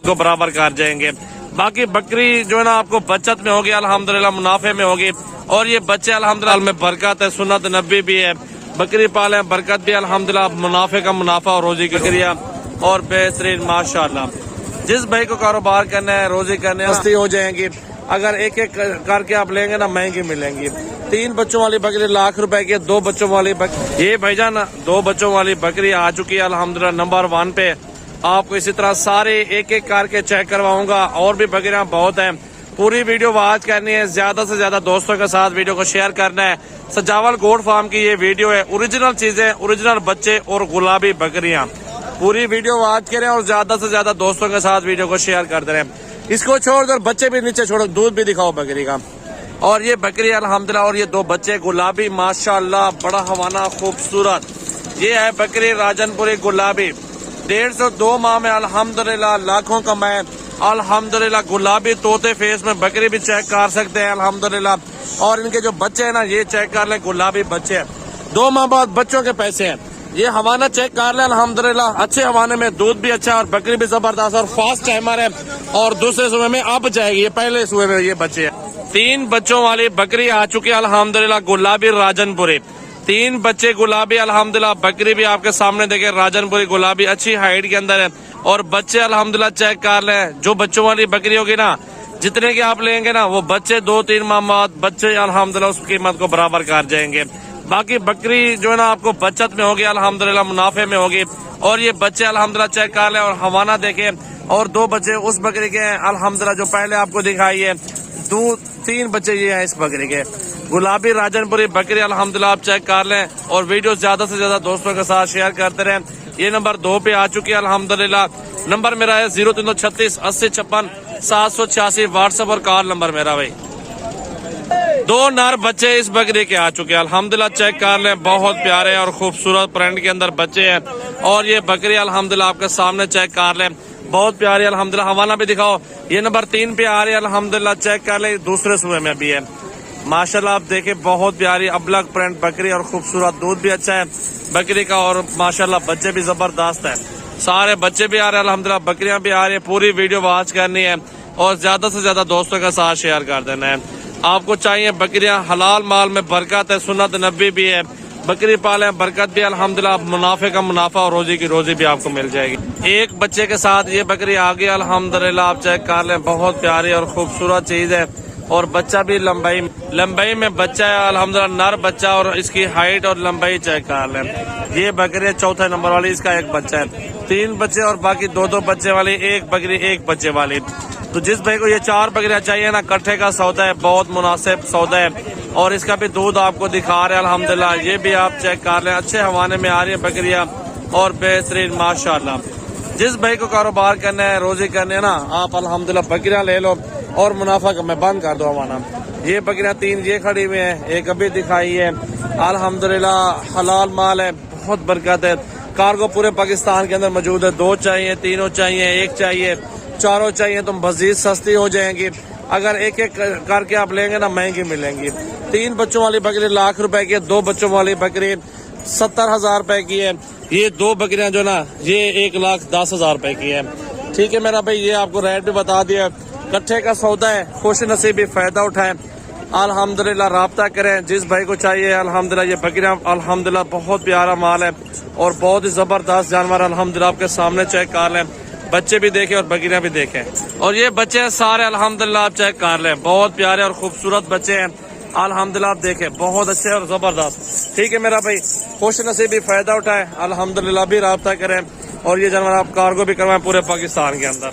को बराबर कर जाएंगे। बाकी बकरी जो है ना आपको बचत में होगी अल्हम्दुलिल्लाह, मुनाफे में होगी। और ये बच्चे अल्हम्दुलिल्लाह में बरकत है, सुन्नत नबी भी है। बकरी पाले बरकत भी अल्हम्दुलिल्लाह, मुनाफे का मुनाफा और रोजी की क्रिया और बेहतरीन माशाल्लाह। जिस भाई को कारोबार करना है, रोजी करने सस्ती हो जाएंगी। अगर एक एक करके आप लेंगे ना महंगी मिलेंगी। 3 बच्चों वाली बकरी ₹1,00,000 की, 2 बच्चों वाली बकरी, ये भाईजान 2 बच्चों वाली बकरी आ चुकी है अल्हम्दुलिल्लाह नंबर 1 पे। आपको इसी तरह सारे एक एक करके चेक करवाऊंगा। और भी बकरियां बहुत हैं। पूरी वीडियो वॉच करनी है, ज्यादा से ज्यादा दोस्तों के साथ वीडियो को शेयर करना है। सजावल गोट फार्म की ये वीडियो है, ओरिजिनल चीजें, ओरिजिनल बच्चे और गुलाबी बकरियां। पूरी वीडियो वॉच करें और ज्यादा से ज्यादा दोस्तों के साथ वीडियो को शेयर कर दे। इसको छोड़ दो, बच्चे भी नीचे छोड़ो, दूध भी दिखाओ बकरी का। और ये बकरी अल्हम्दुलिल्लाह, और ये 2 बच्चे गुलाबी माशाल्लाह, बड़ा हवाना खूबसूरत। ये है बकरी राजनपुरी गुलाबी, 1.5-2 माह में अल्हम्दुलिल्लाह लाखों कमाए अल्हम्दुलिल्लाह। गुलाबी तोते फेस में बकरी भी चेक कर सकते हैं अल्हम्दुलिल्लाह। और इनके जो बच्चे हैं ना, ये चेक कर ले, गुलाबी बच्चे हैं। 2 माह बाद बच्चों के पैसे हैं। ये हवाना चेक कर ले अल्हम्दुलिल्लाह, अच्छे हवाने में दूध भी अच्छा है और बकरी भी जबरदस्त और फास्ट टाइमर है। और दूसरे सूबे में अब जाएगी, ये पहले सूबे में ये बच्चे हैं। 3 बच्चों वाली बकरी आ चुकी है अल्हम्दुलिल्लाह, गुलाबी राजनपुरी। 3 बच्चे गुलाबी अल्हम्दुलिल्लाह। बकरी भी आपके सामने देखे, राजनपुरी गुलाबी, अच्छी हाइट के अंदर है। और बच्चे अल्हम्दुलिल्लाह चेक कर ले। जो बच्चों वाली बकरी होगी ना, जितने की आप लेंगे ना, वो बच्चे 2-3 माह बाद बच्चे अल्हम्दुलिल्लाह उस कीमत को बराबर कर जाएंगे। बाकी बकरी जो है ना आपको बचत में होगी अल्हम्दुलिल्लाह, मुनाफे में होगी। और ये बच्चे अल्हम्दुलिल्लाह चेक कर ले और हवाना देखे। और 2 बच्चे उस बकरी के हैं अल्हम्दुलिल्लाह जो पहले आपको दिखाई है। 3 बच्चे ये हैं इस बकरी के, गुलाबी राजनपुरी बकरी अल्हम्दुलिल्लाह। आप चेक कर लें और वीडियो ज्यादा से ज्यादा दोस्तों के साथ शेयर करते रहें। ये नंबर 2 पे आ चुकी है अल्हम्दुलिल्लाह। नंबर मेरा है 0336 80 56 786, व्हाट्सएप और कॉल नंबर मेरा भाई। 2 नर बच्चे इस बकरी के आ चुके हैं अल्हम्दुलिल्लाह। चेक कर लें, बहुत प्यारे और खूबसूरत प्रिंट के अंदर बच्चे हैं। और ये बकरी अल्हम्दुलिल्लाह आपके सामने चेक कर लें, बहुत प्यारी अल्हम्दुलिल्लाह। हवाना भी दिखाओ। ये नंबर 3 पे आ रही है अल्हम्दुलिल्लाह। चेक कर ले, दूसरे सूबे में भी है माशाल्लाह। आप देखें, बहुत प्यारी अबलग प्रिंट बकरी और खूबसूरत, दूध भी अच्छा है बकरी का। और माशाल्लाह बच्चे भी जबरदस्त है, सारे बच्चे भी आ रहे हैं अल्हम्दुलिल्लाह, बकरियां भी आ रही है। पूरी वीडियो वॉच करनी है और ज्यादा से ज्यादा दोस्तों के साथ शेयर कर देना है। आपको चाहिए बकरियां, हलाल माल में बरकत है, सुन्नत नबी भी है। बकरी पाले बरकत भी अल्हम्दुलिल्लाह, मुनाफे का मुनाफा और रोजी की रोजी भी आपको मिल जाएगी। एक बच्चे के साथ ये बकरी आ गई अल्हम्दुलिल्लाह। आप चेक कर लें, बहुत प्यारी और खूबसूरत चीज है। और बच्चा भी लंबाई में बच्चा है अल्हम्दुलिल्लाह, नर बच्चा। और इसकी हाइट और लंबाई चेक कर लें। ये बकरी 4थे नंबर वाली, इसका एक बच्चा है। 3 बच्चे और बाकी 2-2 बच्चे वाली, एक बकरी 1 बच्चे वाली। तो जिस भाई को ये 4 बकरियां चाहिए ना, कट्ठे का सौदा है, बहुत मुनासिब सौदा है। और इसका भी दूध आपको दिखा रहे हैं अल्हम्दुलिल्लाह। ये भी आप चेक कर लें, अच्छे हवाने में आ रही है बकरियां और बेहतरीन माशाल्लाह। जिस भाई को कारोबार करना है, रोजी करने है ना, आप अल्हम्दुलिल्लाह बकरियां ले लो और मुनाफा का मैं बंद कर दो हवाना। ये बकरियां 3 ये खड़ी हुई है, एक अभी दिखाई है अल्हम्दुलिल्लाह। हलाल माल है, बहुत बरकत है। कार्गो पूरे पाकिस्तान के अंदर मौजूद है। 2 चाहिए, 3 चाहिए, 1 चाहिए, 4 चाहिए, तो मजीद सस्ती हो जाएंगी। अगर एक एक करके आप लेंगे ना, महंगी मिलेंगी। 3 बच्चों वाली बकरी ₹1,00,000 की है, 2 बच्चों वाली बकरी 70,000 की है। ये 2 बकरियां जो ना, ये ₹1,10,000 की है। ठीक है मेरा भाई, ये आपको रेट भी बता दिया। कट्ठे का सौदा है, खुश नसीबी फायदा उठाएं अल्हम्दुलिल्लाह। राब्ता करें जिस भाई को चाहिए अल्हम्दुलिल्लाह। ये बकरियां अल्हम्दुलिल्लाह बहुत प्यारा माल है और बहुत ही जबरदस्त जानवर अल्हम्दुलिल्लाह। आपके सामने चेक कर लें, बच्चे भी देखें और बकरियां भी देखें। और ये बच्चे सारे अल्हम्दुलिल्लाह आप चेक कर लें, बहुत प्यारे और खूबसूरत बच्चे हैं अल्हम्दुलिल्लाह। आप देखें, बहुत अच्छे और जबरदस्त। ठीक है मेरा भाई, खुश नसीबी फायदा उठाए अल्हम्दुलिल्लाह। भी राब्ता करें और ये जानवर आप कार्गो भी करवाएं पूरे पाकिस्तान के अंदर।